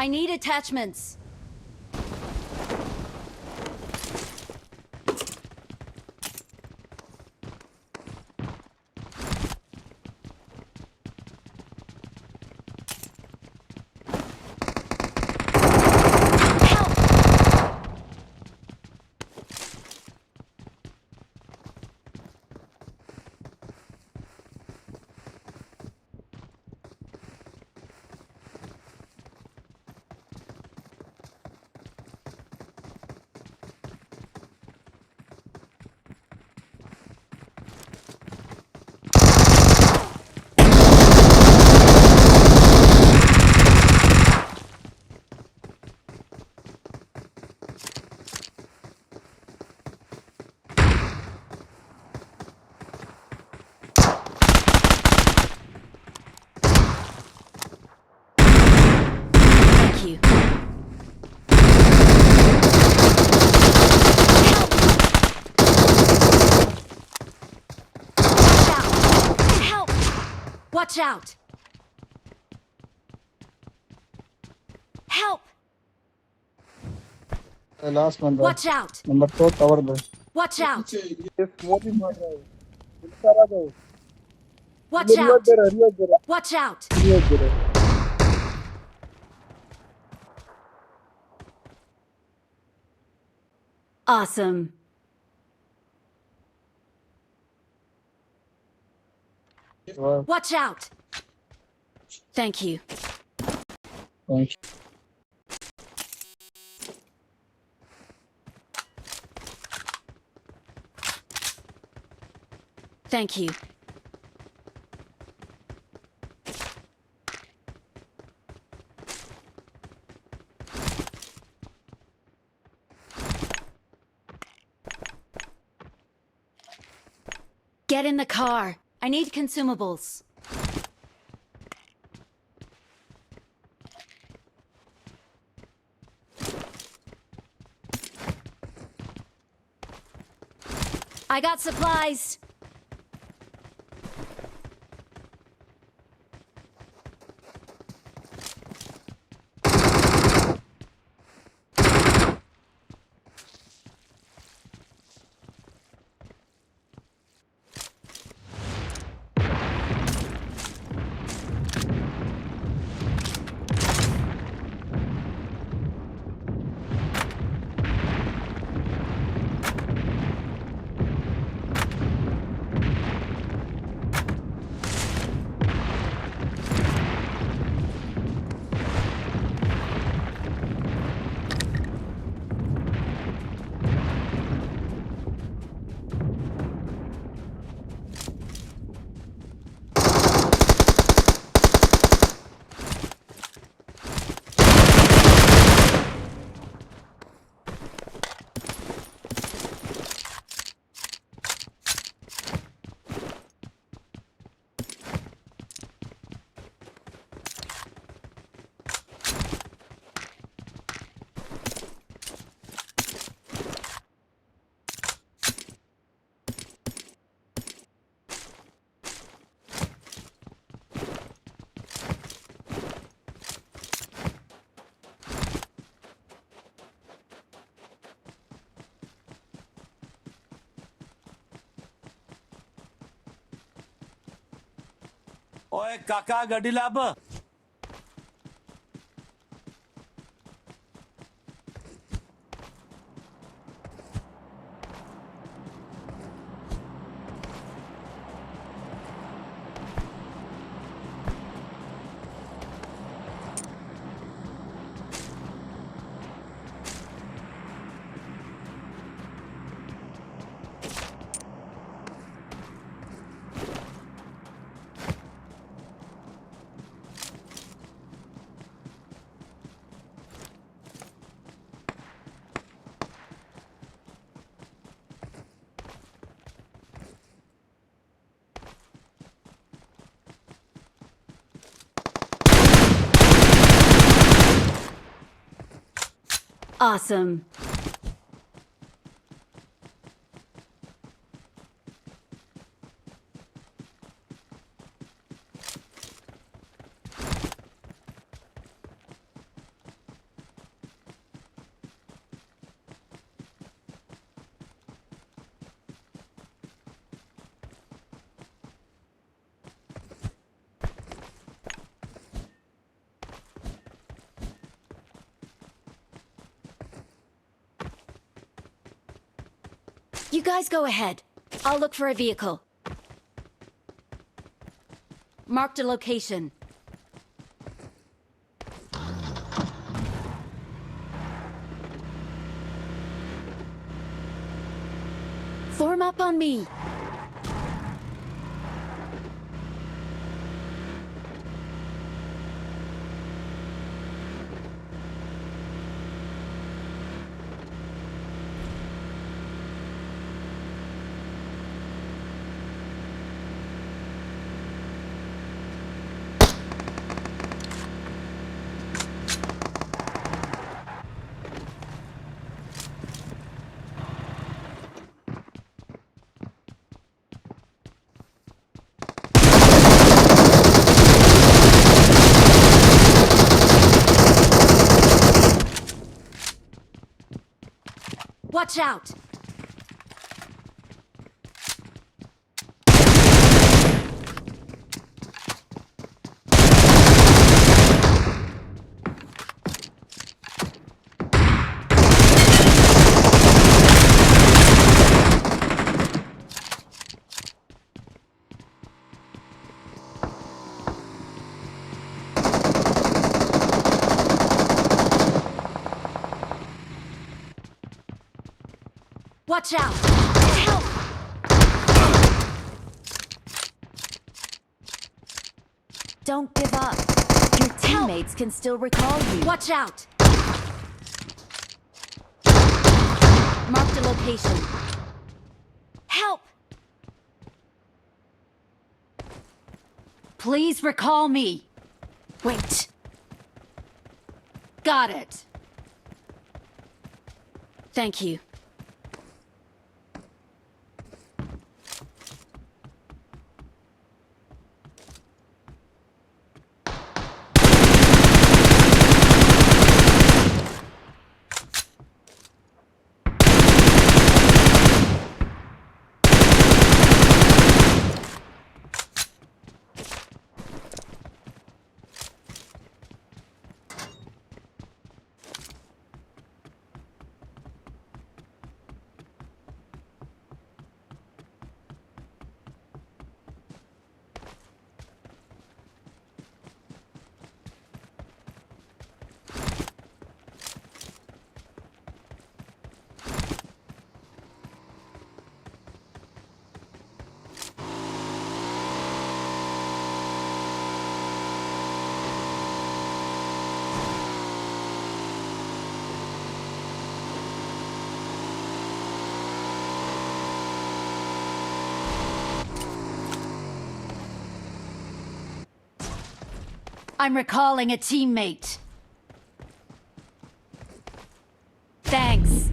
I need attachments. Thank you. Help! Watch out! Help! Last बंदा Watch out! Number 4 cover दे Watch out! ये smoke ही मार रहा है इनका आ जाओ Watch रिलोड out! दे रहा Watch out! रिलोड दे रहा Awesome. वाह Watch out! Thank you. Thank Thank you. Get in the car. I need consumables. I got supplies. ओए काका गड्डी लाभ Awesome. You guys go ahead. I'll look for a vehicle. Marked a location. Form up on me. Watch out! Watch out! Help! Don't give up. Your teammates can still recall you. Watch out! Marked a location. Help! Please recall me. Wait. Got it. Thank you. I'm recalling a teammate. Thanks.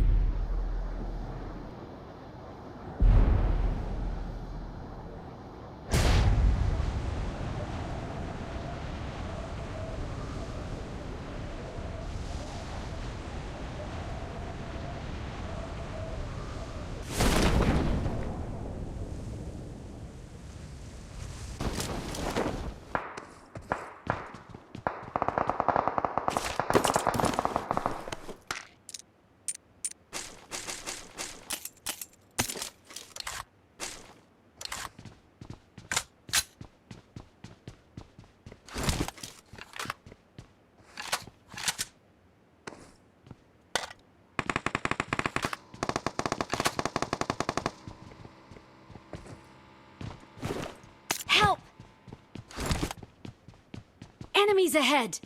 Enemies ahead!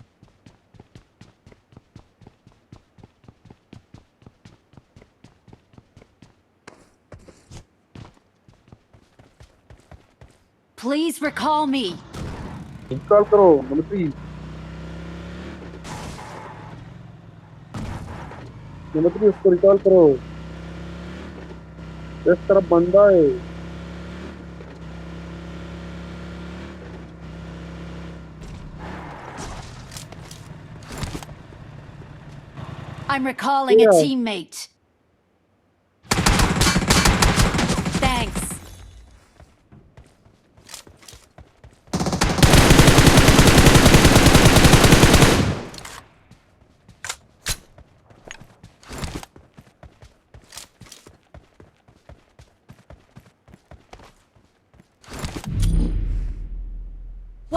Please recall me. Recall करो military military उसको recall करो इस तरफ बंदा है I'm recalling a Yeah. teammate. Thanks.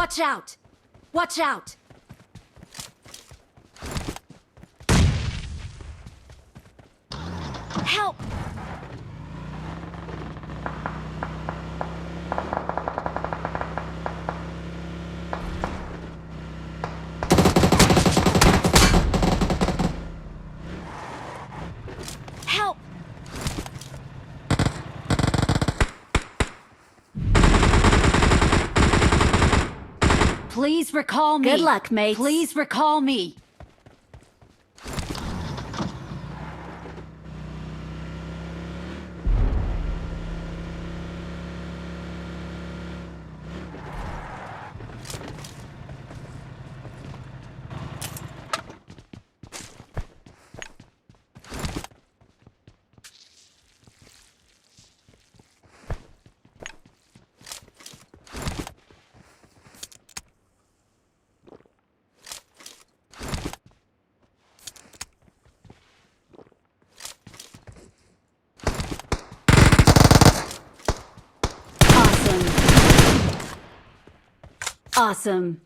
Watch out! Watch out! Help! Help! Please recall me. Good luck, mates. Please recall me. Awesome.